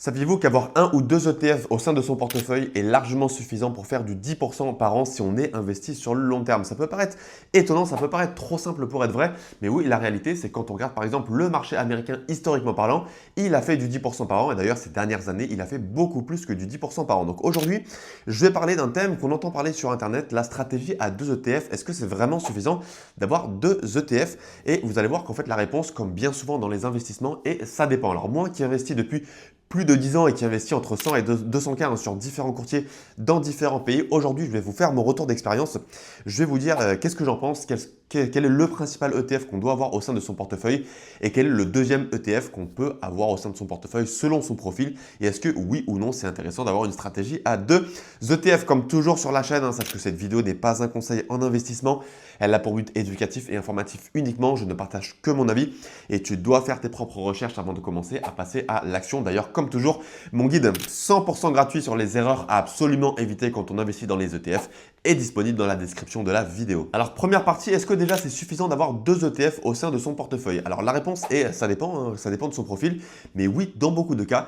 Saviez-vous qu'avoir un ou deux ETF au sein de son portefeuille est largement suffisant pour faire du 10% par an si on est investi sur le long terme? Ça peut paraître étonnant, ça peut paraître trop simple pour être vrai, mais oui, la réalité, c'est quand on regarde par exemple le marché américain historiquement parlant, il a fait du 10% par an et d'ailleurs ces dernières années, il a fait beaucoup plus que du 10% par an. Donc aujourd'hui, je vais parler d'un thème qu'on entend parler sur Internet, la stratégie à deux ETF. Est-ce que c'est vraiment suffisant d'avoir deux ETF? Et vous allez voir qu'en fait la réponse, comme bien souvent dans les investissements, est ça dépend. Alors moi qui investis depuis plus de 10 ans et qui investit entre 100 et 200K sur différents courtiers dans différents pays. Aujourd'hui, je vais vous faire mon retour d'expérience. Je vais vous dire qu'est-ce que j'en pense, quel est le principal ETF qu'on doit avoir au sein de son portefeuille et quel est le deuxième ETF qu'on peut avoir au sein de son portefeuille selon son profil. Et est-ce que oui ou non, c'est intéressant d'avoir une stratégie à deux ETF comme toujours sur la chaîne. Sache que cette vidéo n'est pas un conseil en investissement. Elle a pour but éducatif et informatif uniquement. Je ne partage que mon avis et tu dois faire tes propres recherches avant de commencer à passer à l'action. D'ailleurs, comme toujours, mon guide 100% gratuit sur les erreurs à absolument éviter quand on investit dans les ETF est disponible dans la description de la vidéo. Alors première partie, est-ce que déjà c'est suffisant d'avoir deux ETF au sein de son portefeuille? Alors la réponse est ça dépend, ça dépend de son profil, mais oui, dans beaucoup de cas,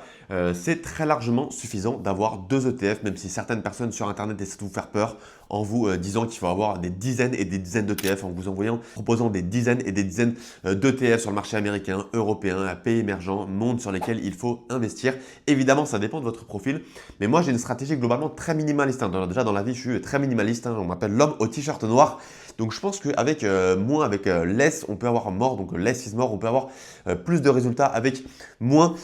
c'est très largement suffisant d'avoir deux ETF, même si certaines personnes sur Internet essaient de vous faire peur en vous disant qu'il faut avoir des dizaines et des dizaines d'ETF, en vous proposant des dizaines et des dizaines d'ETF sur le marché américain, européen, pays émergents, monde sur lesquels il faut investir. Évidemment, ça dépend de votre profil, mais moi j'ai une stratégie globalement très minimaliste. Déjà dans la vie, je suis très minimaliste, on m'appelle l'homme au t-shirt noir. Donc je pense qu'avec moins, avec less, on peut avoir more, donc less is more, on peut avoir plus de résultats avec moins,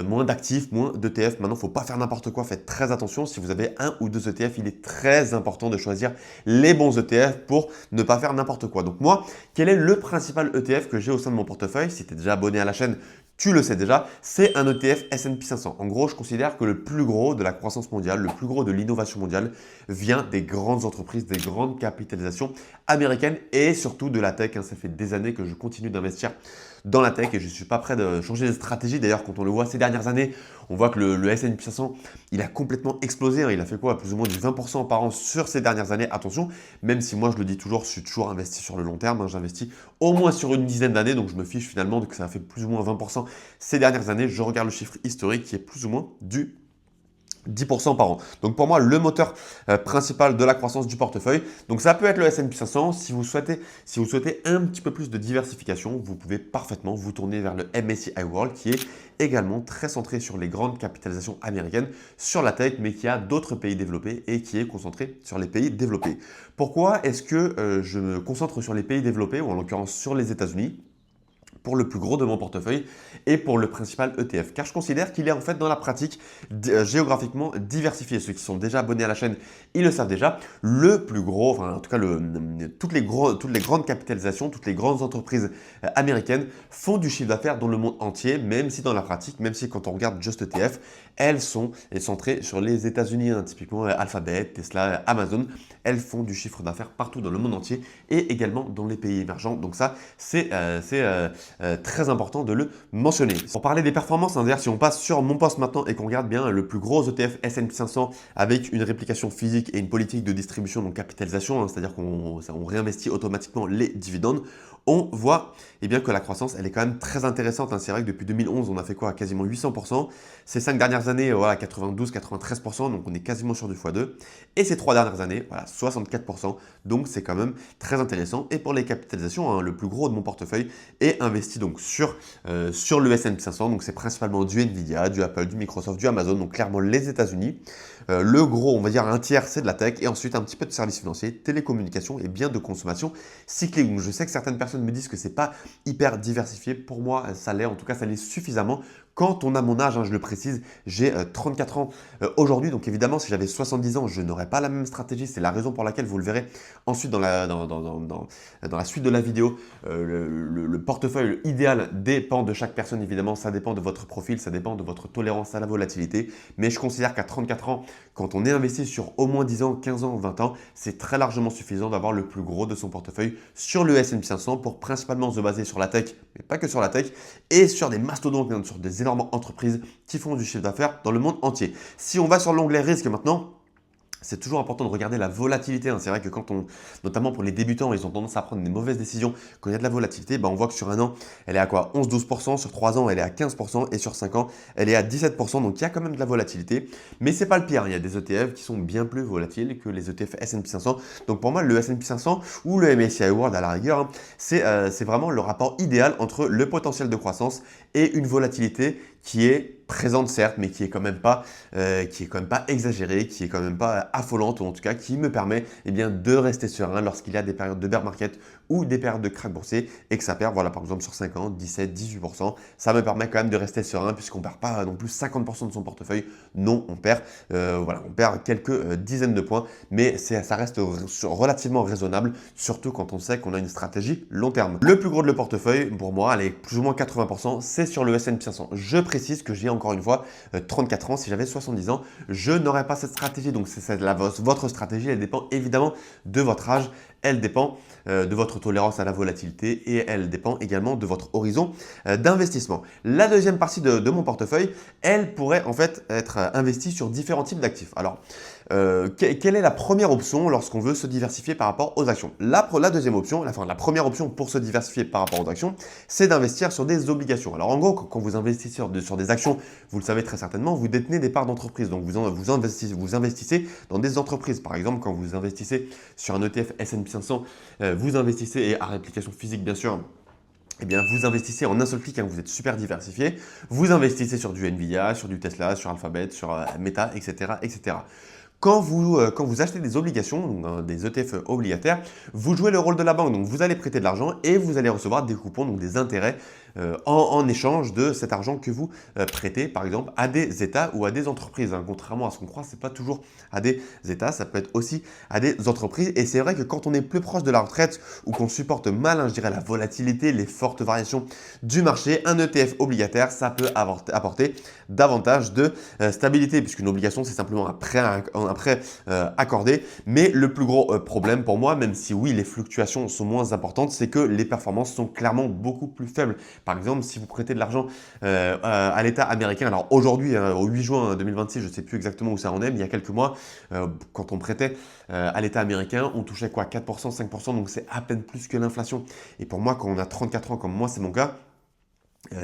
moins d'actifs, moins d'ETF. Maintenant, il ne faut pas faire n'importe quoi, faites très attention. Si vous avez un ou deux ETF, il est très important de choisir les bons ETF pour ne pas faire n'importe quoi. Donc moi, quel est le principal ETF que j'ai au sein de mon portefeuille? Si tu es déjà abonné à la chaîne, tu le sais déjà, c'est un ETF S&P 500. En gros, je considère que le plus gros de la croissance mondiale, le plus gros de l'innovation mondiale vient des grandes entreprises, des grandes capitalisations américaines et surtout de la tech. Ça fait des années que je continue d'investir dans la tech et je ne suis pas prêt de changer de stratégie. D'ailleurs, quand on le voit ces dernières années, on voit que le S&P 500, il a complètement explosé. Il a fait quoi? Plus ou moins du 20% par an sur ces dernières années. Attention, même si moi, je le dis toujours, je suis toujours investi sur le long terme. J'investis au moins sur une dizaine d'années, donc je me fiche finalement que ça a fait plus ou moins 20% ces dernières années. Je regarde le chiffre historique qui est plus ou moins du 10% par an. Donc pour moi, le moteur principal de la croissance du portefeuille. Donc ça peut être le S&P 500. Si vous souhaitez un petit peu plus de diversification, vous pouvez parfaitement vous tourner vers le MSCI World qui est également très centré sur les grandes capitalisations américaines, sur la tech, mais qui a d'autres pays développés et qui est concentré sur les pays développés. Pourquoi est-ce que je me concentre sur les pays développés ou en l'occurrence sur les États-Unis pour le plus gros de mon portefeuille et pour le principal ETF. Car je considère qu'il est en fait dans la pratique géographiquement diversifié. Ceux qui sont déjà abonnés à la chaîne, ils le savent déjà. Le plus gros, enfin en tout cas toutes les grandes capitalisations, toutes les grandes entreprises américaines font du chiffre d'affaires dans le monde entier, même si dans la pratique, même si quand on regarde Just ETF, elles sont centrées sur les États-Unis, typiquement Alphabet, Tesla, Amazon. Elles font du chiffre d'affaires partout dans le monde entier et également dans les pays émergents. Donc ça, c'est très important de le mentionner. Pour parler des performances, d'ailleurs, si on passe sur mon poste maintenant et qu'on regarde bien le plus gros ETF S&P 500 avec une réplication physique et une politique de distribution, donc capitalisation, c'est-à-dire qu'on réinvestit automatiquement les dividendes, on voit bien que la croissance, elle est quand même très intéressante. C'est vrai que depuis 2011, on a fait quoi? Quasiment 800%. Ces 5 dernières années, voilà, 92-93%, donc on est quasiment sur du x2. Et ces 3 dernières années, voilà, 64%. Donc c'est quand même très intéressant. Et pour les capitalisations, le plus gros de mon portefeuille est investi donc sur le S&P 500. Donc c'est principalement du Nvidia, du Apple, du Microsoft, du Amazon, donc clairement les États-Unis. Le gros, on va dire un tiers, c'est de la tech et ensuite un petit peu de services financiers, télécommunications et biens de consommation cyclique. Donc je sais que certaines personnes me disent que c'est pas hyper diversifié. Pour moi, ça l'est. En tout cas, ça l'est suffisamment. Quand on a mon âge, je le précise, j'ai 34 ans aujourd'hui. Donc évidemment, si j'avais 70 ans, je n'aurais pas la même stratégie. C'est la raison pour laquelle vous le verrez ensuite dans la suite de la vidéo. Le portefeuille idéal dépend de chaque personne. Évidemment, ça dépend de votre profil, ça dépend de votre tolérance à la volatilité. Mais je considère qu'à 34 ans, quand on est investi sur au moins 10 ans, 15 ans, 20 ans, c'est très largement suffisant d'avoir le plus gros de son portefeuille sur le S&P 500 pour principalement se baser sur la tech, mais pas que sur la tech, et sur des mastodontes, sur des énormes entreprises qui font du chiffre d'affaires dans le monde entier. Si on va sur l'onglet risque maintenant, C'est toujours important de regarder la volatilité, hein. C'est vrai que notamment pour les débutants, ils ont tendance à prendre des mauvaises décisions quand il y a de la volatilité. On voit que sur un an, elle est à quoi? 11-12%, sur 3 ans, elle est à 15% et sur 5 ans, elle est à 17%. Donc il y a quand même de la volatilité, mais c'est pas le pire, hein. Il y a des ETF qui sont bien plus volatiles que les ETF S&P 500. Donc pour moi, le S&P 500 ou le MSCI World à la rigueur, hein, c'est vraiment le rapport idéal entre le potentiel de croissance et une volatilité qui est présente certes, mais qui est quand même pas exagérée, qui est quand même pas affolante, ou en tout cas qui me permet de rester serein lorsqu'il y a des périodes de bear market ou des périodes de krach boursier et que ça perd, voilà, par exemple sur 5 ans, 17, 18%. Ça me permet quand même de rester serein puisqu'on ne perd pas non plus 50% de son portefeuille. Non, on perd, on perd quelques dizaines de points, mais ça reste relativement raisonnable, surtout quand on sait qu'on a une stratégie long terme. Le plus gros de le portefeuille, pour moi, elle est plus ou moins 80%, c'est sur le S&P 500. Je précise que j'ai encore une fois 34 ans. Si j'avais 70 ans, je n'aurais pas cette stratégie. Donc, votre stratégie, elle dépend évidemment de votre âge, elle dépend de votre tolérance à la volatilité et elle dépend également de votre horizon d'investissement. La deuxième partie de mon portefeuille, elle pourrait en fait être investie sur différents types d'actifs. Alors, quelle est la première option lorsqu'on veut se diversifier par rapport aux actions? La deuxième option, la première option pour se diversifier par rapport aux actions, c'est d'investir sur des obligations. Alors en gros, quand vous investissez sur des actions, vous le savez très certainement, vous détenez des parts d'entreprise. Donc vous investissez dans des entreprises. Par exemple, quand vous investissez sur un ETF S&P 500, vous investissez, et à réplication physique bien sûr, vous investissez en un seul clic, hein, vous êtes super diversifié. Vous investissez sur du Nvidia, sur du Tesla, sur Alphabet, sur Meta, etc., etc. Quand vous achetez des obligations, donc, des ETF obligataires, vous jouez le rôle de la banque. Donc, vous allez prêter de l'argent et vous allez recevoir des coupons, donc des intérêts en échange de cet argent que vous prêtez, par exemple, à des États ou à des entreprises, hein. Contrairement à ce qu'on croit, ce n'est pas toujours à des États, ça peut être aussi à des entreprises. Et c'est vrai que quand on est plus proche de la retraite ou qu'on supporte mal, hein, je dirais, la volatilité, les fortes variations du marché, un ETF obligataire, ça peut apporter davantage de stabilité, puisqu'une obligation, c'est simplement un prêt accordé. Mais le plus gros problème pour moi, même si oui, les fluctuations sont moins importantes, c'est que les performances sont clairement beaucoup plus faibles. Par exemple, si vous prêtez de l'argent à l'État américain, alors aujourd'hui, au 8 juin 2026, je ne sais plus exactement où ça en est, mais il y a quelques mois, quand on prêtait à l'État américain, on touchait quoi? 4%, 5%, donc c'est à peine plus que l'inflation. Et pour moi, quand on a 34 ans, comme moi, c'est mon cas,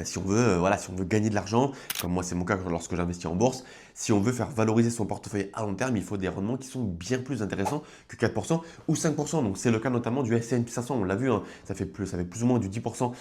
si on veut gagner de l'argent, comme moi c'est mon cas lorsque j'investis en bourse, si on veut faire valoriser son portefeuille à long terme, il faut des rendements qui sont bien plus intéressants que 4% ou 5%. Donc c'est le cas notamment du S&P 500, on l'a vu, hein, ça fait plus ou moins du 10%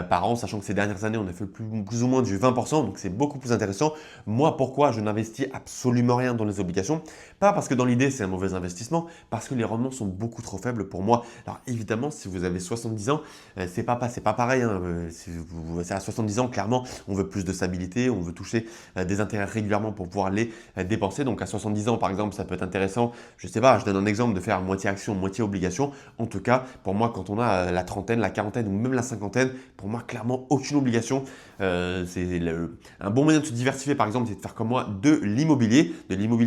par an, sachant que ces dernières années on a fait plus ou moins du 20%, donc c'est beaucoup plus intéressant. Moi, pourquoi je n'investis absolument rien dans les obligations? Pas parce que dans l'idée c'est un mauvais investissement, parce que les rendements sont beaucoup trop faibles pour moi. Alors évidemment, si vous avez 70 ans, c'est pas pareil, hein, c'est à 70 ans, clairement, on veut plus de stabilité, on veut toucher des intérêts régulièrement pour pouvoir les dépenser. Donc à 70 ans, par exemple, ça peut être intéressant, je sais pas, je donne un exemple de faire moitié action, moitié obligation. En tout cas, pour moi, quand on a la trentaine, la quarantaine ou même la cinquantaine, pour moi, clairement, aucune obligation. Un bon moyen de se diversifier, par exemple, c'est de faire comme moi de l'immobilier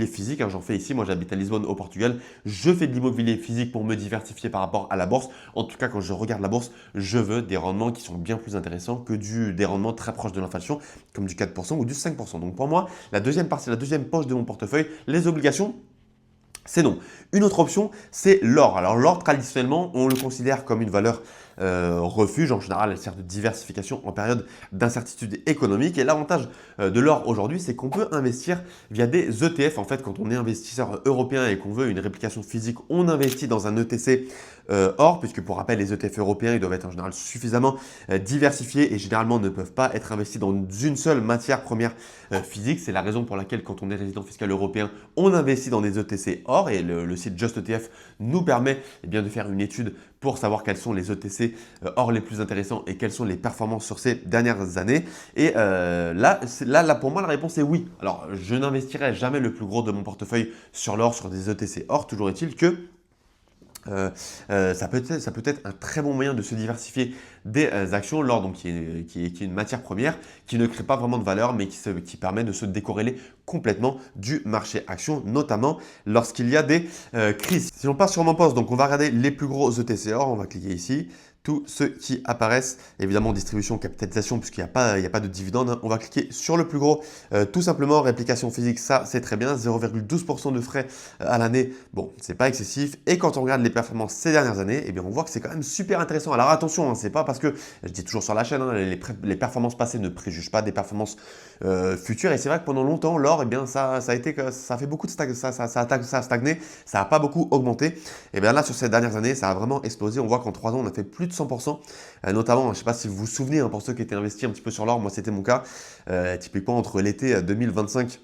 physique, hein, j'en fais ici. Moi, j'habite à Lisbonne, au Portugal. Je fais de l'immobilier physique pour me diversifier par rapport à la bourse. En tout cas, quand je regarde la bourse, je veux des rendements qui sont bien plus intéressants que des rendements très proches de l'inflation, comme du 4% ou du 5%. Donc pour moi, la deuxième poche de mon portefeuille, les obligations, c'est non. Une autre option, c'est l'or. Alors l'or, traditionnellement, on le considère comme une valeur refuge. En général, elle sert de diversification en période d'incertitude économique. Et l'avantage de l'or aujourd'hui, c'est qu'on peut investir via des ETF. En fait, quand on est investisseur européen et qu'on veut une réplication physique, on investit dans un ETC or, puisque pour rappel, les ETF européens, ils doivent être en général suffisamment diversifiés et généralement ne peuvent pas être investis dans une seule matière première physique. C'est la raison pour laquelle, quand on est résident fiscal européen, on investit dans des ETC or, et le site JustETF nous permet de faire une étude pour savoir quels sont les ETC or les plus intéressants et quelles sont les performances sur ces dernières années. Et là, pour moi, la réponse est oui. Alors, je n'investirai jamais le plus gros de mon portefeuille sur l'or, sur des ETC or. Toujours est-il que ça peut être un très bon moyen de se diversifier des actions. L'or, donc, qui est une matière première qui ne crée pas vraiment de valeur, mais qui permet de se décorréler complètement du marché action, notamment lorsqu'il y a des crises. Si on passe sur mon poste, donc on va regarder les plus gros ETC or, on va cliquer ici. tous ceux qui apparaissent, évidemment distribution, capitalisation, puisqu'il n'y a pas de dividende, hein. On va cliquer sur le plus gros, tout simplement, réplication physique, ça c'est très bien, 0,12% de frais à l'année, bon, c'est pas excessif, et quand on regarde les performances ces dernières années, eh bien on voit que c'est quand même super intéressant. Alors attention, hein, c'est pas parce que, je dis toujours sur la chaîne, hein, les performances passées ne préjugent pas des performances futures, et c'est vrai que pendant longtemps, l'or, eh bien ça a fait beaucoup de ça a stagné, ça n'a pas beaucoup augmenté, et bien là sur ces dernières années, ça a vraiment explosé. On voit qu'en 3 ans, on a fait plus de 100%, notamment, je ne sais pas si vous vous souvenez, hein, pour ceux qui étaient investis un petit peu sur l'or, moi c'était mon cas, typiquement entre l'été 2025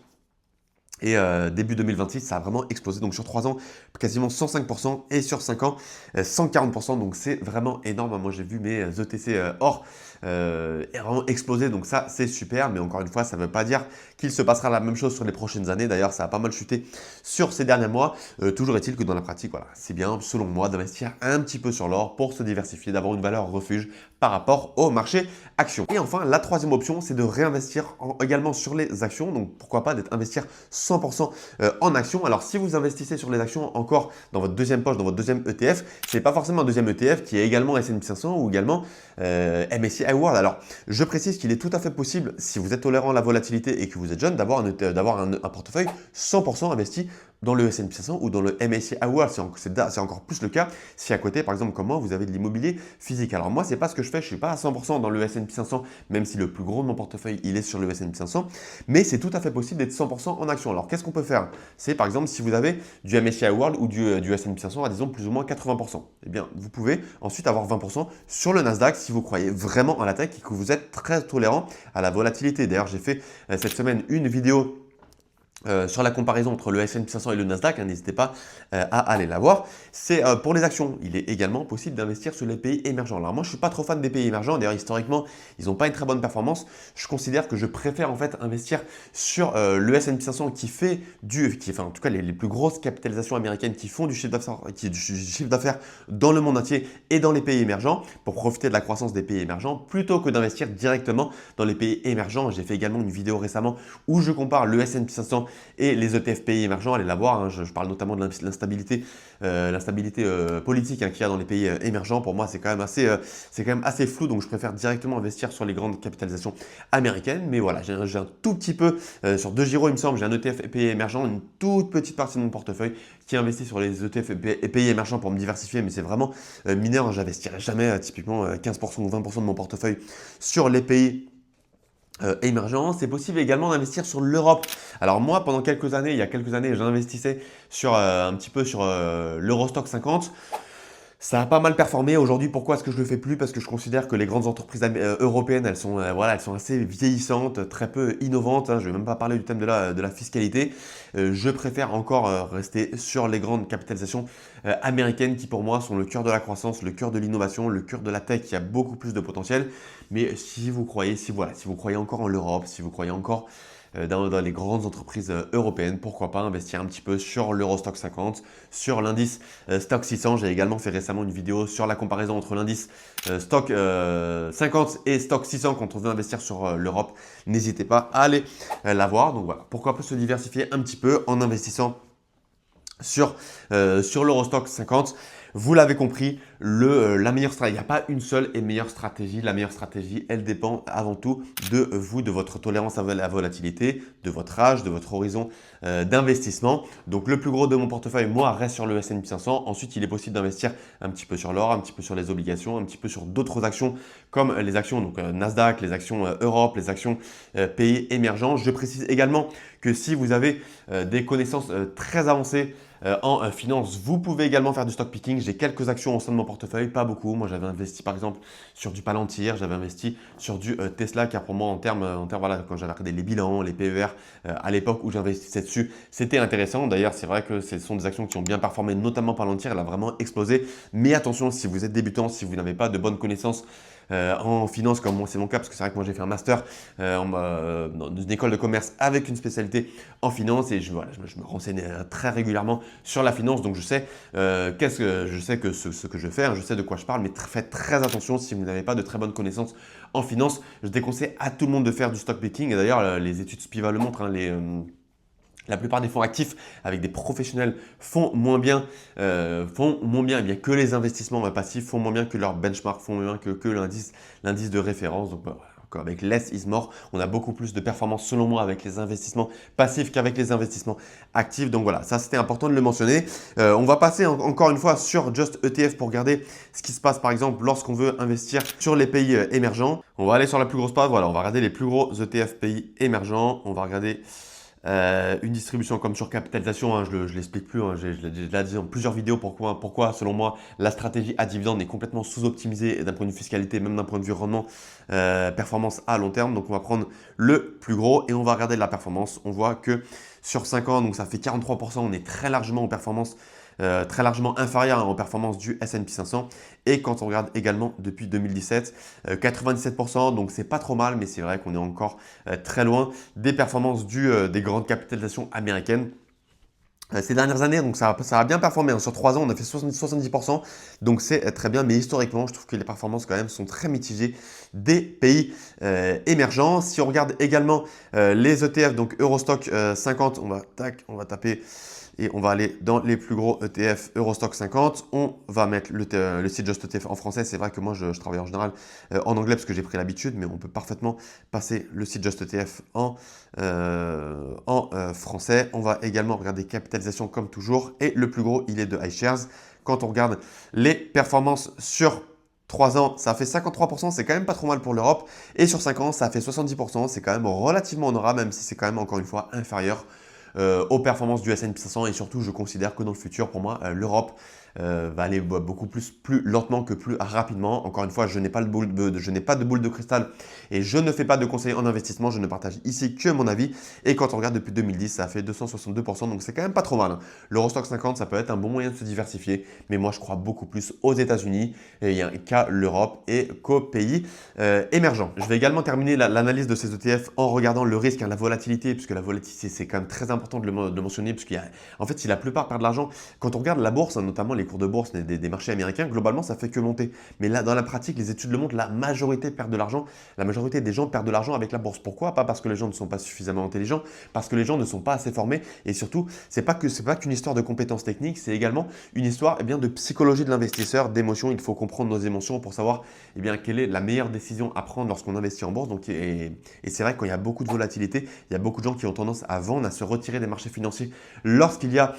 et début 2026, ça a vraiment explosé. Donc sur 3 ans, quasiment 105% et sur 5 ans, 140%. Donc c'est vraiment énorme. Moi j'ai vu mes ETC or vraiment exploser. Donc ça c'est super. Mais encore une fois, ça ne veut pas dire qu'il se passera la même chose sur les prochaines années. D'ailleurs, ça a pas mal chuté sur ces derniers mois. Toujours est-il que dans la pratique, voilà, c'est bien selon moi d'investir un petit peu sur l'or pour se diversifier, d'avoir une valeur refuge par rapport au marché action. Et enfin, la troisième option, c'est de réinvestir également sur les actions. Donc pourquoi pas d'investir 100% en actions. Alors si vous investissez sur les actions encore dans votre deuxième poche, dans votre deuxième ETF, c'est pas forcément un deuxième ETF qui est également S&P 500 ou également MSCI World. Alors je précise qu'il est tout à fait possible, si vous êtes tolérant à la volatilité et que vous êtes jeune, d'avoir un portefeuille 100% investi dans le S&P 500 ou dans le MSCI World. C'est encore plus le cas si à côté, par exemple comme moi, vous avez de l'immobilier physique. Alors moi, c'est pas ce que je fais, je suis pas à 100% dans le S&P 500, même si le plus gros de mon portefeuille, il est sur le S&P 500, mais c'est tout à fait possible d'être 100% en action. Alors qu'est-ce qu'on peut faire? C'est par exemple si vous avez du MSCI World ou du S&P 500 à disons plus ou moins 80%, eh bien vous pouvez ensuite avoir 20% sur le Nasdaq si vous croyez vraiment en la tech et que vous êtes très tolérant à la volatilité. D'ailleurs, j'ai fait cette semaine une vidéo sur la comparaison entre le S&P 500 et le Nasdaq, hein, n'hésitez pas à aller la voir. C'est pour les actions, il est également possible d'investir sur les pays émergents. Alors moi, je ne suis pas trop fan des pays émergents. D'ailleurs, historiquement, ils n'ont pas une très bonne performance. Je considère que je préfère en fait investir sur le S&P 500 en tout cas les plus grosses capitalisations américaines qui font du chiffre d'affaires dans le monde entier et dans les pays émergents pour profiter de la croissance des pays émergents plutôt que d'investir directement dans les pays émergents. J'ai fait également une vidéo récemment où je compare le S&P 500 et les ETF pays émergents, allez la voir, hein, je parle notamment de l'instabilité politique, hein, qu'il y a dans les pays émergents. Pour moi, c'est quand même assez flou, donc je préfère directement investir sur les grandes capitalisations américaines. Mais voilà, j'ai un tout petit peu, sur DEGIRO, il me semble, j'ai un ETF pays émergents, une toute petite partie de mon portefeuille qui investit sur les ETF et pays émergents pour me diversifier, mais c'est vraiment mineur, hein, j'investirai jamais typiquement 15% ou 20% de mon portefeuille sur les pays émergent. C'est possible également d'investir sur l'Europe. Alors moi, pendant il y a quelques années, j'investissais sur un petit peu sur l'Eurostock 50. Ça a pas mal performé. Aujourd'hui, pourquoi est-ce que je le fais plus? Parce que je considère que les grandes entreprises européennes, elles sont assez vieillissantes, très peu innovantes, hein. Je ne vais même pas parler du thème de la fiscalité. Je préfère encore rester sur les grandes capitalisations américaines qui pour moi sont le cœur de la croissance, le cœur de l'innovation, le cœur de la tech qui a beaucoup plus de potentiel. Mais si vous croyez encore en l'Europe, si vous croyez encore dans les grandes entreprises européennes, pourquoi pas investir un petit peu sur l'Eurostock 50, sur l'indice Stock 600. J'ai également fait récemment une vidéo sur la comparaison entre l'indice Stock 50 et Stock 600 quand on veut investir sur l'Europe. N'hésitez pas à aller la voir. Donc voilà, pourquoi pas se diversifier un petit peu en investissant sur l'Eurostock 50. Vous l'avez compris, la meilleure stratégie, il n'y a pas une seule et meilleure stratégie. La meilleure stratégie, elle dépend avant tout de vous, de votre tolérance à la volatilité, de votre âge, de votre horizon d'investissement. Donc le plus gros de mon portefeuille, moi, reste sur le S&P 500. Ensuite, il est possible d'investir un petit peu sur l'or, un petit peu sur les obligations, un petit peu sur d'autres actions comme les actions donc Nasdaq, les actions Europe, les actions pays émergents. Je précise également que si vous avez des connaissances très avancées en finance, vous pouvez également faire du stock picking. J'ai quelques actions au sein de mon portefeuille, pas beaucoup. Moi, j'avais investi par exemple sur du Palantir, j'avais investi sur du Tesla, car pour moi, en termes voilà, quand j'avais regardé les bilans, les PER, à l'époque où j'investissais dessus, c'était intéressant. D'ailleurs, c'est vrai que ce sont des actions qui ont bien performé, notamment Palantir, elle a vraiment explosé. Mais attention, si vous êtes débutant, si vous n'avez pas de bonnes connaissances en finance, comme moi c'est mon cas, parce que c'est vrai que moi j'ai fait un master dans une école de commerce avec une spécialité en finance et je me renseigne très régulièrement sur la finance, donc je sais ce que je fais, hein, je sais de quoi je parle, mais faites très attention si vous n'avez pas de très bonnes connaissances en finance. Je déconseille à tout le monde de faire du stock picking et d'ailleurs les études Spiva le montrent, hein, La plupart des fonds actifs avec des professionnels font moins bien, eh bien, que les investissements passifs, font moins bien que leur benchmark, font moins bien que l'indice de référence. Donc, voilà. Encore avec less is more, on a beaucoup plus de performance selon moi avec les investissements passifs qu'avec les investissements actifs. Donc voilà, ça c'était important de le mentionner. On va passer encore une fois sur Just ETF pour regarder ce qui se passe par exemple lorsqu'on veut investir sur les pays émergents. On va aller sur la plus grosse page, voilà, on va regarder les plus gros ETF pays émergents. On va regarder une distribution comme sur capitalisation, hein, je ne l'explique plus, hein, je l'ai déjà dit dans plusieurs vidéos pourquoi, selon moi, la stratégie à dividende est complètement sous-optimisée d'un point de vue fiscalité, même d'un point de vue rendement, performance à long terme. Donc on va prendre le plus gros et on va regarder la performance. On voit que sur 5 ans, donc ça fait 43%, on est très largement en performance, très largement inférieur aux performances du S&P 500. Et quand on regarde également depuis 2017, 97%, donc c'est pas trop mal, mais c'est vrai qu'on est encore très loin des performances des grandes capitalisations américaines. Ces dernières années, donc ça a bien performé, hein. Sur 3 ans, on a fait 70%, donc c'est très bien. Mais historiquement, je trouve que les performances quand même sont très mitigées des pays émergents. Si on regarde également les ETF, donc Eurostock 50, on va taper et on va aller dans les plus gros ETF Eurostock 50. On va mettre le site Just ETF en français. C'est vrai que moi, je travaille en général en anglais parce que j'ai pris l'habitude, mais on peut parfaitement passer le site Just ETF en français. On va également regarder capitalisation comme toujours. Et le plus gros, il est de iShares. Quand on regarde les performances sur 3 ans, ça fait 53%, c'est quand même pas trop mal pour l'Europe. Et sur 5 ans, ça fait 70%, c'est quand même relativement honorable, même si c'est quand même encore une fois inférieur aux performances du S&P 500. Et surtout, je considère que dans le futur, pour moi, l'Europe va aller beaucoup plus lentement que plus rapidement. Encore une fois, je n'ai pas de boule de cristal et je ne fais pas de conseils en investissement. Je ne partage ici que mon avis. Et quand on regarde depuis 2010, ça fait 262%. Donc, c'est quand même pas trop mal, hein. L'Eurostock 50, ça peut être un bon moyen de se diversifier. Mais moi, je crois beaucoup plus aux États-Unis qu'à l'Europe et qu'aux pays émergents. Je vais également terminer l'analyse de ces ETF en regardant le risque, hein, la volatilité, puisque la volatilité, c'est quand même très important de le mentionner. Puisqu'il y a, en fait, si la plupart perdent de l'argent, quand on regarde la bourse, hein, notamment les cours de bourse des marchés américains, globalement, ça fait que monter. Mais là, dans la pratique, les études le montrent, la majorité perd de l'argent. La majorité des gens perdent de l'argent avec la bourse. Pourquoi? Pas parce que les gens ne sont pas suffisamment intelligents, parce que les gens ne sont pas assez formés. Et surtout, c'est pas qu'une histoire de compétences techniques, c'est également une histoire de psychologie de l'investisseur, d'émotions. Il faut comprendre nos émotions pour savoir quelle est la meilleure décision à prendre lorsqu'on investit en bourse. Donc, et c'est vrai que quand il y a beaucoup de volatilité, il y a beaucoup de gens qui ont tendance à vendre, à se retirer des marchés financiers lorsqu'il y a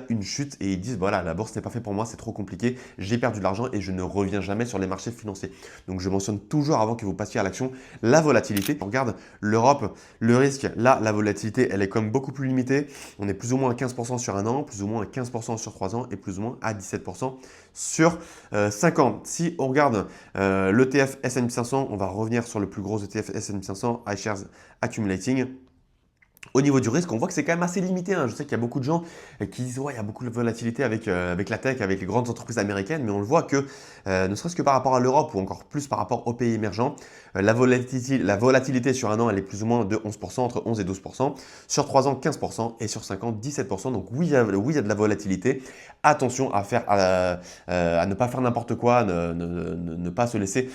une chute et ils disent voilà, la bourse n'est pas fait pour moi, c'est trop compliqué, j'ai perdu de l'argent et je ne reviens jamais sur les marchés financiers. Donc je mentionne toujours avant que vous passiez à l'action la volatilité. On regarde l'Europe, le risque, là la volatilité elle est quand même beaucoup plus limitée. On est plus ou moins à 15% sur un an, plus ou moins à 15% sur 3 ans et plus ou moins à 17% sur 5 ans. Si on regarde l'ETF S&P 500, on va revenir sur le plus gros ETF S&P 500, iShares Accumulating. Au niveau du risque, on voit que c'est quand même assez limité, hein. Je sais qu'il y a beaucoup de gens qui disent ouais, il y a beaucoup de volatilité avec la tech, avec les grandes entreprises américaines, mais on le voit que ne serait-ce que par rapport à l'Europe ou encore plus par rapport aux pays émergents, la volatilité sur un an, elle est plus ou moins de 11%, entre 11 et 12%. Sur 3 ans, 15% et sur 5 ans, 17%. Donc oui, il y a de la volatilité. Attention à ne pas faire n'importe quoi, à ne pas se laisser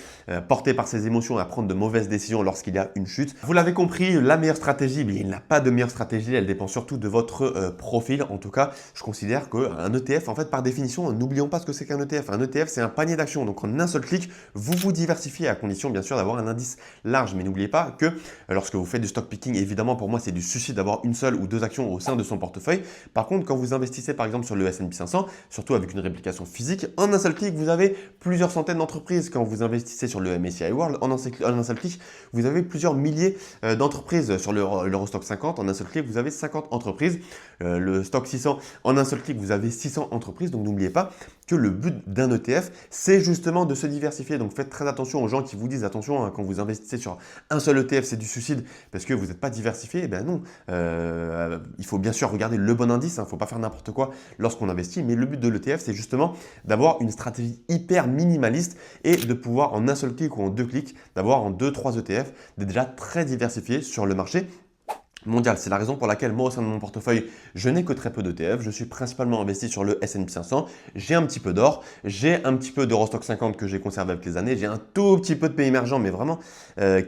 porter par ses émotions et à prendre de mauvaises décisions lorsqu'il y a une chute. Vous l'avez compris, la meilleure stratégie, mais il n'a pas de meilleure stratégie, elle dépend surtout de votre profil. En tout cas, je considère qu'un ETF, en fait, par définition, n'oublions pas ce que c'est qu'un ETF. Un ETF, c'est un panier d'actions. Donc en un seul clic, vous vous diversifiez à condition, bien sûr, d'avoir un indice large. Mais n'oubliez pas que lorsque vous faites du stock picking, évidemment, pour moi, c'est du suicide d'avoir une seule ou deux actions au sein de son portefeuille. Par contre, quand vous investissez, par exemple, sur le S&P 500, surtout avec une réplication physique, en un seul clic, vous avez plusieurs centaines d'entreprises. Quand vous investissez sur le MSCI World, en un seul clic, vous avez plusieurs milliers d'entreprises. Sur l'Eurostock 50, en un seul clic, vous avez 50 entreprises. Le stock 600, en un seul clic, vous avez 600 entreprises. Donc n'oubliez pas que le but d'un ETF, c'est justement de se diversifier. Donc faites très attention aux gens qui vous disent attention, hein, quand vous investissez sur un seul ETF, c'est du suicide parce que vous n'êtes pas diversifié. Eh bien non, il faut bien sûr regarder le bon indice, il ne faut pas faire n'importe quoi lorsqu'on investit. Mais le but de l'ETF, c'est justement d'avoir une stratégie hyper minimaliste et de pouvoir en un seul clic ou en deux clics, d'avoir en 2-3 ETF déjà très diversifiés sur le marché. mondiale. C'est la raison pour laquelle moi, au sein de mon portefeuille, je n'ai que très peu d'ETF. Je suis principalement investi sur le S&P 500. J'ai un petit peu d'or, j'ai un petit peu d'Eurostock 50 que j'ai conservé avec les années, j'ai un tout petit peu de pays émergents, mais vraiment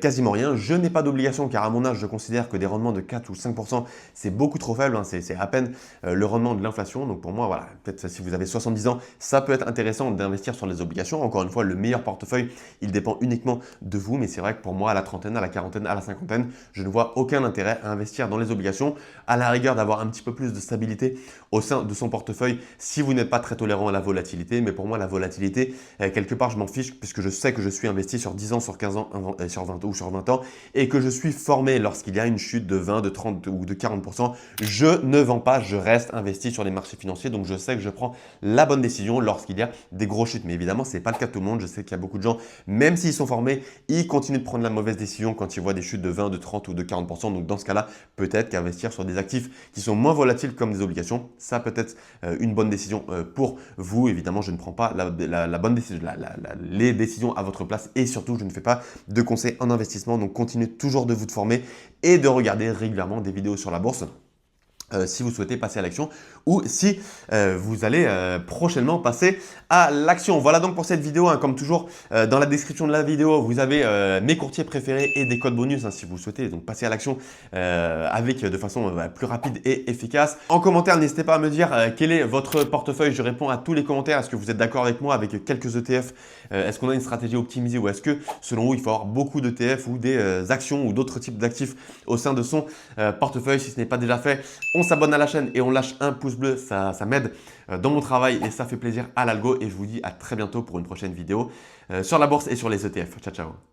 quasiment rien. Je n'ai pas d'obligation car à mon âge, je considère que des rendements de 4 ou 5%, c'est beaucoup trop faible. Hein. C'est à peine le rendement de l'inflation. Donc pour moi, voilà, peut-être si vous avez 70 ans, ça peut être intéressant d'investir sur les obligations. Encore une fois, le meilleur portefeuille, il dépend uniquement de vous. Mais c'est vrai que pour moi, à la trentaine, à la quarantaine, à la cinquantaine, je ne vois aucun intérêt à investir dans les obligations. À la rigueur, d'avoir un petit peu plus de stabilité au sein de son portefeuille si vous n'êtes pas très tolérant à la volatilité. Mais pour moi, la volatilité, quelque part, je m'en fiche puisque je sais que je suis investi sur 10 ans, sur 15 ans, sur 20 ou sur 20 ans et que je suis formé lorsqu'il y a une chute de 20, de 30 ou de 40%. Je ne vends pas, je reste investi sur les marchés financiers. Donc, je sais que je prends la bonne décision lorsqu'il y a des grosses chutes. Mais évidemment, ce n'est pas le cas de tout le monde. Je sais qu'il y a beaucoup de gens, même s'ils sont formés, ils continuent de prendre la mauvaise décision quand ils voient des chutes de 20, de 30 ou de 40%. Donc, dans ce cas-là, peut-être qu'investir sur des actifs qui sont moins volatiles comme des obligations, ça peut être une bonne décision pour vous. Évidemment, je ne prends pas la bonne décision, les décisions à votre place et surtout, je ne fais pas de conseils en investissement. Donc, continuez toujours de vous former et de regarder régulièrement des vidéos sur la bourse. Si vous souhaitez passer à l'action ou si vous allez prochainement passer à l'action. Voilà donc pour cette vidéo. Hein, comme toujours, dans la description de la vidéo, vous avez mes courtiers préférés et des codes bonus si vous souhaitez donc passer à l'action de façon plus rapide et efficace. En commentaire, n'hésitez pas à me dire quel est votre portefeuille. Je réponds à tous les commentaires. Est-ce que vous êtes d'accord avec moi avec quelques ETF? Est-ce qu'on a une stratégie optimisée ou est-ce que selon vous, il faut avoir beaucoup d'ETF ou des actions ou d'autres types d'actifs au sein de son portefeuille? Si ce n'est pas déjà fait, on s'abonne à la chaîne et on lâche un pouce bleu, ça m'aide dans mon travail et ça fait plaisir à l'algo. Et je vous dis à très bientôt pour une prochaine vidéo sur la bourse et sur les ETF. Ciao, ciao.